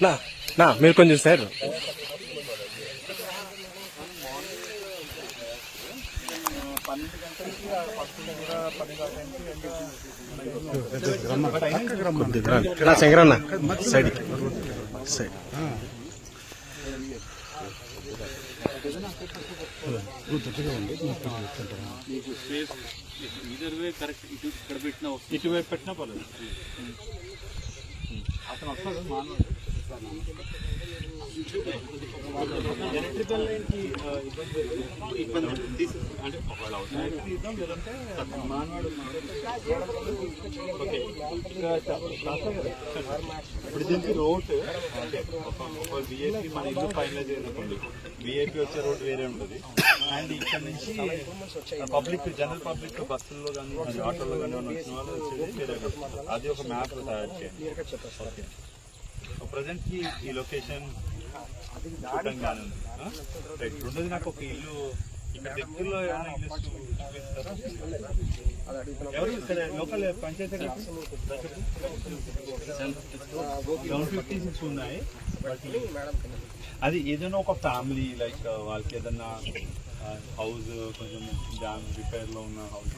నా మీరు కొంచెం సార్ నా శంకరన్న సైడ్ సైడ్ ఇటువైపు పెట్టినా పర్లేదు. అతను వస్తాడు మానవుడు. ఎలక్ట్రికల్ లైన్కి ఇబ్బంది అంటే ఒకవేళ అవుతుంది ఇద్దాం, లేదంటే మానవాడు. ఓకే, ఇప్పుడు దీనికి రోడ్ ఒక విఐపి మన ఇల్లు ఫైనలైజ్ అయినప్పుడు విఐపి వచ్చే రోడ్ వేరే ఉంటుంది. అండ్ ఇక్కడ నుంచి పబ్లిక్ జనరల్ పబ్లిక్ బస్సుల్లో కానీ ఆటోలో కానీ వచ్చిన వాళ్ళు వచ్చేది వేరే. అది ఒక మ్యాప్ తయారు చేయండి. ప్రజెంట్ కి ఈ లొకేషన్ చూడంగానే ఉంది. రెండోది నాకు ఒక ఇల్లు ఇక్కడ దగ్గరలో ఏమైనా ఇల్లు చూపిస్తారా? ఎవరు ఇక్కడ లోకల్ పంచాయతీ 156 ఉన్నాయి. అది ఏదైనా ఒక ఫ్యామిలీ లైక్ వాళ్ళకి ఏదన్నా హౌస్ కొంచెం రిపేర్ లో ఉన్న హౌస్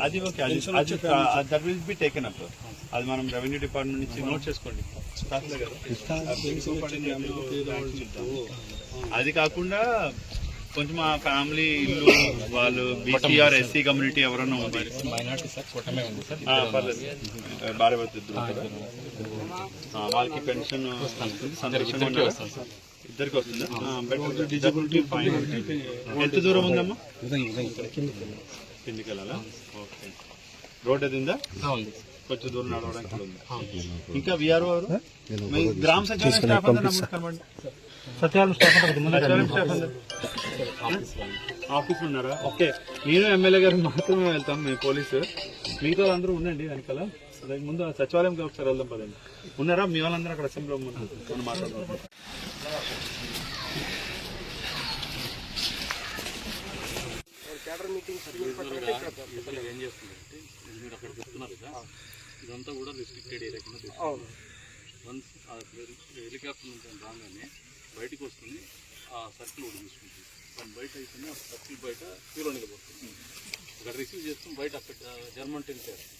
అది okay, that will be taken up. అది మనం రెవెన్యూ డిపార్ట్మెంట్ నుంచి నోట్ చేసుకోండి. అది కాకుండా కొంచెం ఆ ఫ్యామిలీ ఇల్లు వాళ్ళు బీసీఆర్ ఎస్సీ కమ్యూనిటీ ఎవరన్నా ఉంది, వాళ్ళకి పెన్షన్ ఇద్దరికి వస్తుంది. ఎంత దూరం ఉందమ్మా? కిందికి వెళ్ళాలా? ఓకే, రోడ్ అది ఉందా? కొంచెం దూరం నడవడానికి ఉంది. ఇంకా విఆర్ఓ ఎవరు? గ్రామ సచివాలయం స్టాఫ్ అంతా నమ్మకం. సచివాలయం స్టాఫ్ ఆఫీసులు ఉన్నారా? ఓకే, నేను ఎమ్మెల్యే గారు మాత్రమే వెళ్తాం, మేము పోలీసు. మిగతా వాళ్ళందరూ ఉండండి వెనకాల. ముందు సచివాలయంకి ఒకసారి వెళ్దాం పదండి. ఉన్నారా మీ వాళ్ళందరూ అక్కడ అసెంబ్లీలో? మనం మాట్లాడదాం. ఏం చేస్తుందంటే మీరు అక్కడ చెప్తున్నారు కదా, ఇదంతా కూడా రిస్ట్రిక్టెడ్ ఏరియా కింద. వన్స్ హెలికాప్టర్ నుంచి రాగానే బయటకు వస్తుంది, ఆ సర్కిల్ ఒకటి తీసుకుంటుంది. దాని బయట అయితేనే ఆ సర్కిల్ బయట హీరోనిగా పోతుంది. అక్కడ రిసీవ్ చేస్తాం, బయట అక్కడ జర్మన్ టెంట్ చేస్తాం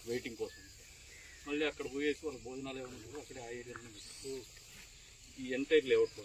వెయిటింగ్ కోసం. మళ్ళీ అక్కడ పోయేసి వాళ్ళ భోజనాలు ఏమైనా అక్కడే ఆ ఏరియాలో ఈ ఎంటైర్ లేఅవుట్లో